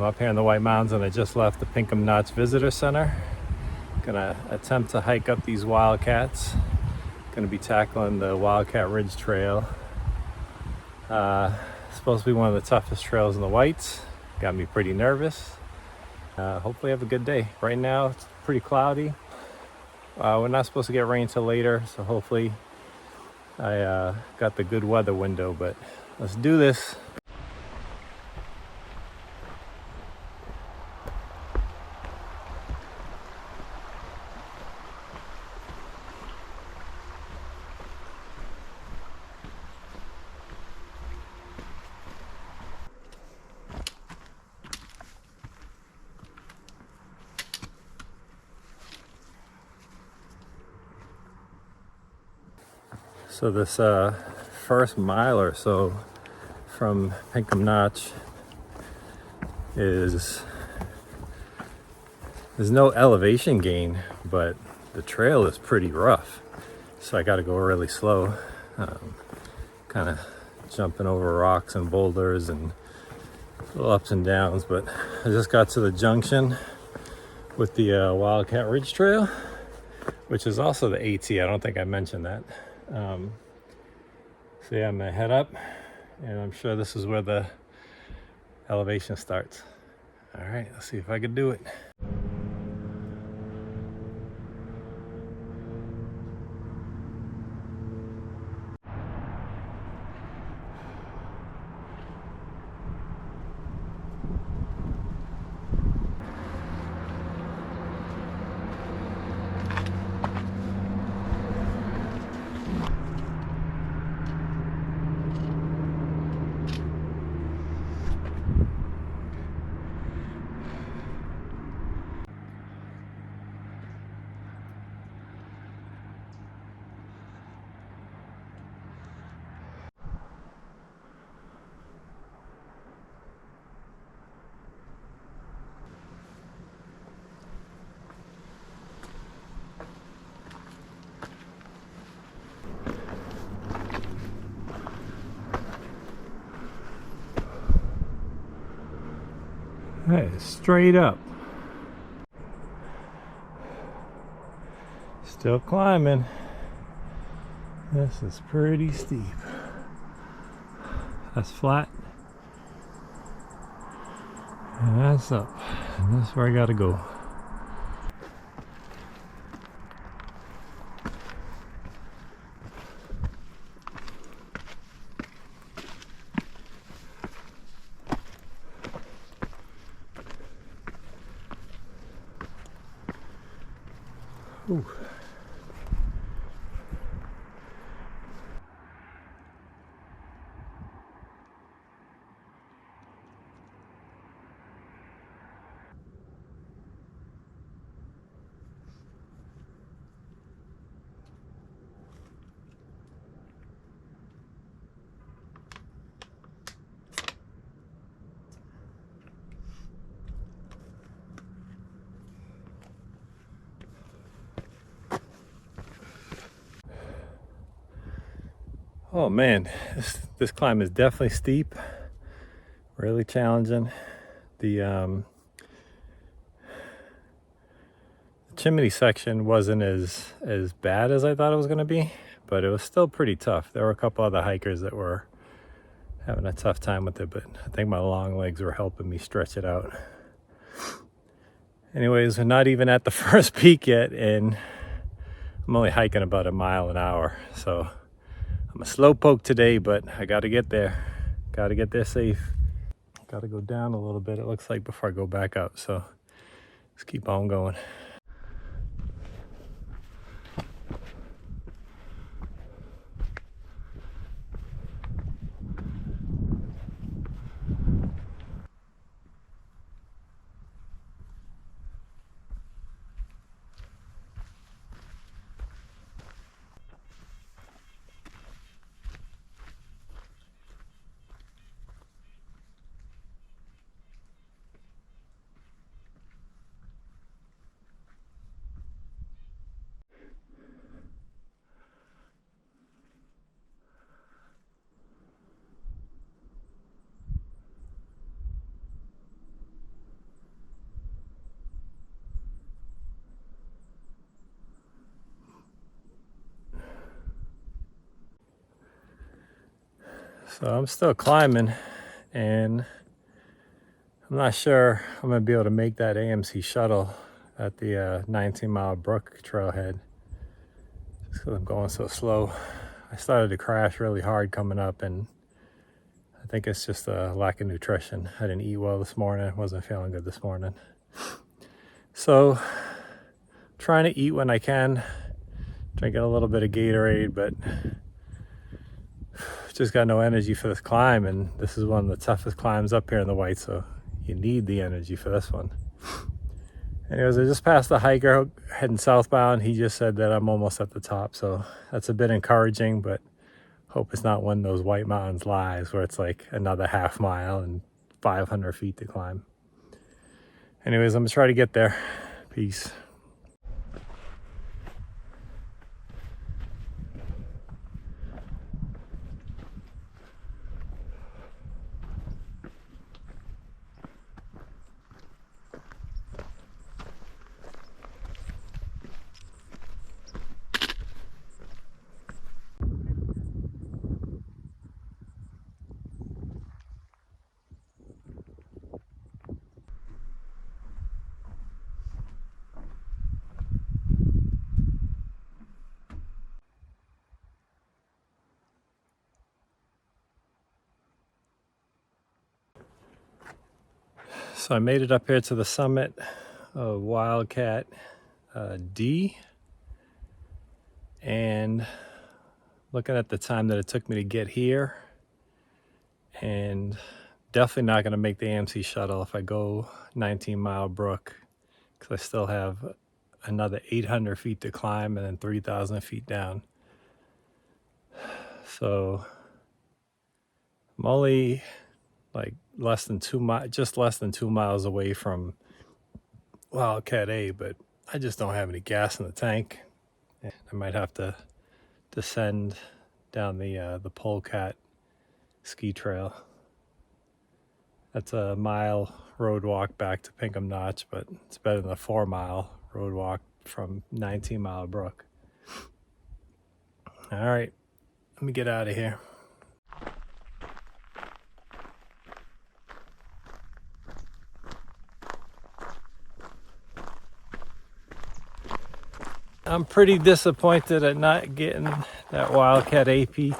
I'm up here in the White Mountains and I just left the Pinkham Notch Visitor Center. Gonna attempt to hike up these Wildcats. Gonna be tackling the Wildcat Ridge Trail. Supposed to be one of the toughest trails in the Whites. Got me pretty nervous. Hopefully I have a good day. Right now it's pretty cloudy. We're not supposed to get rain till later, so hopefully I got the good weather window, but let's do this. So this first mile or so from Pinkham Notch there's no elevation gain, but the trail is pretty rough. So I got to go really slow, kind of jumping over rocks and boulders and little ups and downs. But I just got to the junction with the Wildcat Ridge Trail, which is also the AT. I don't think I mentioned that. So yeah, I'm gonna head up, and I'm sure this is where the elevation starts. All right, let's see if I can do it. Hey, straight up. Still climbing. This is pretty steep. That's flat. And that's up. And that's where I gotta go. Ooh. Oh man, this climb is definitely steep, really challenging. The chimney section wasn't as bad as I thought it was going to be, but it was still pretty tough. There were a couple other hikers that were having a tough time with it, but I think my long legs were helping me stretch it out. Anyways, we're not even at the first peak yet, and I'm only hiking about a mile an hour. So I'm a slow poke today, but I gotta get there. Gotta get there safe. Gotta go down a little bit, it looks like, before I go back up. So let's keep on going. So I'm still climbing, and I'm not sure I'm gonna be able to make that AMC shuttle at the 19-mile brook trailhead, just because I'm going so slow. I started to crash really hard coming up, and I think it's just a lack of nutrition. I didn't eat well this morning, wasn't feeling good this morning. So trying to eat when I can, drinking a little bit of Gatorade, but just got no energy for this climb, and this is one of the toughest climbs up here in the White, so you need the energy for this one. Anyways, I just passed the hiker heading southbound. He just said that I'm almost at the top, so that's a bit encouraging, but hope it's not one of those White Mountains lies where it's like another half mile and 500 feet to climb. Anyways, I'm gonna try to get there. Peace. So I made it up here to the summit of Wildcat D, and looking at the time that it took me to get here, and definitely not going to make the AMC shuttle if I go 19-mile brook, because I still have another 800 feet to climb and then 3,000 feet down. So I'm only like just less than 2 miles away from Wildcat A, but I just don't have any gas in the tank. I might have to descend down the Polecat ski trail. That's a mile road walk back to Pinkham Notch, but it's better than a 4-mile road walk from 19-mile brook. All right, let me get out of here. I'm pretty disappointed at not getting that Wildcat A peak,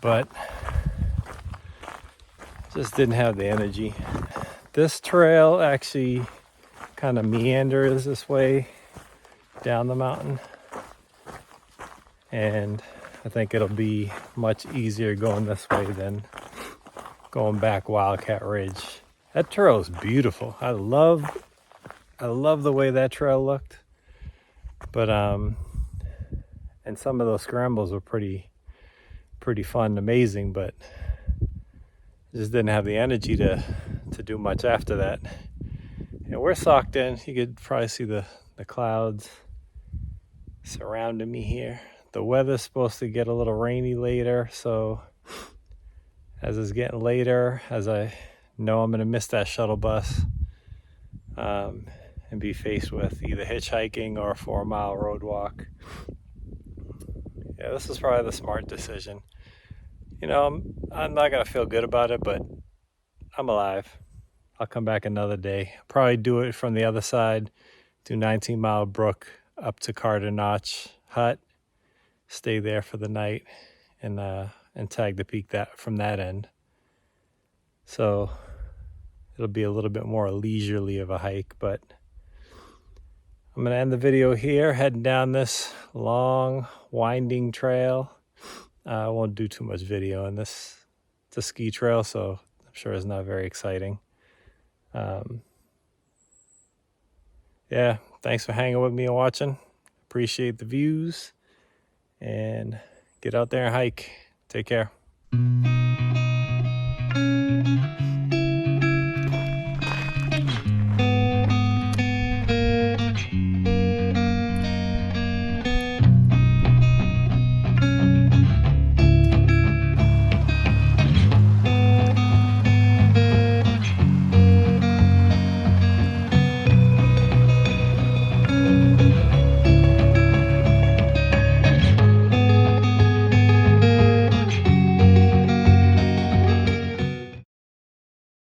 but just didn't have the energy. This trail actually kind of meanders this way down the mountain, and I think it'll be much easier going this way than going back Wildcat Ridge. That trail is beautiful. I love the way that trail looked. But and some of those scrambles were pretty fun and amazing, but I just didn't have the energy to do much after that. And we're socked in. You could probably see the clouds surrounding me here. The weather's supposed to get a little rainy later, so as it's getting later, as I know I'm gonna miss that shuttle bus, and be faced with either hitchhiking or a 4-mile road walk. Yeah, this is probably the smart decision. You know, I'm not gonna feel good about it, but I'm alive. I'll come back another day. Probably do it from the other side, do 19 Mile Brook up to Carter Notch Hut, stay there for the night, and tag the peak that from that end. So it'll be a little bit more leisurely of a hike, but I'm gonna end the video here, heading down this long, winding trail. I won't do too much video in this. It's a ski trail, so I'm sure it's not very exciting. Yeah, thanks for hanging with me and watching. Appreciate the views, and get out there and hike. Take care.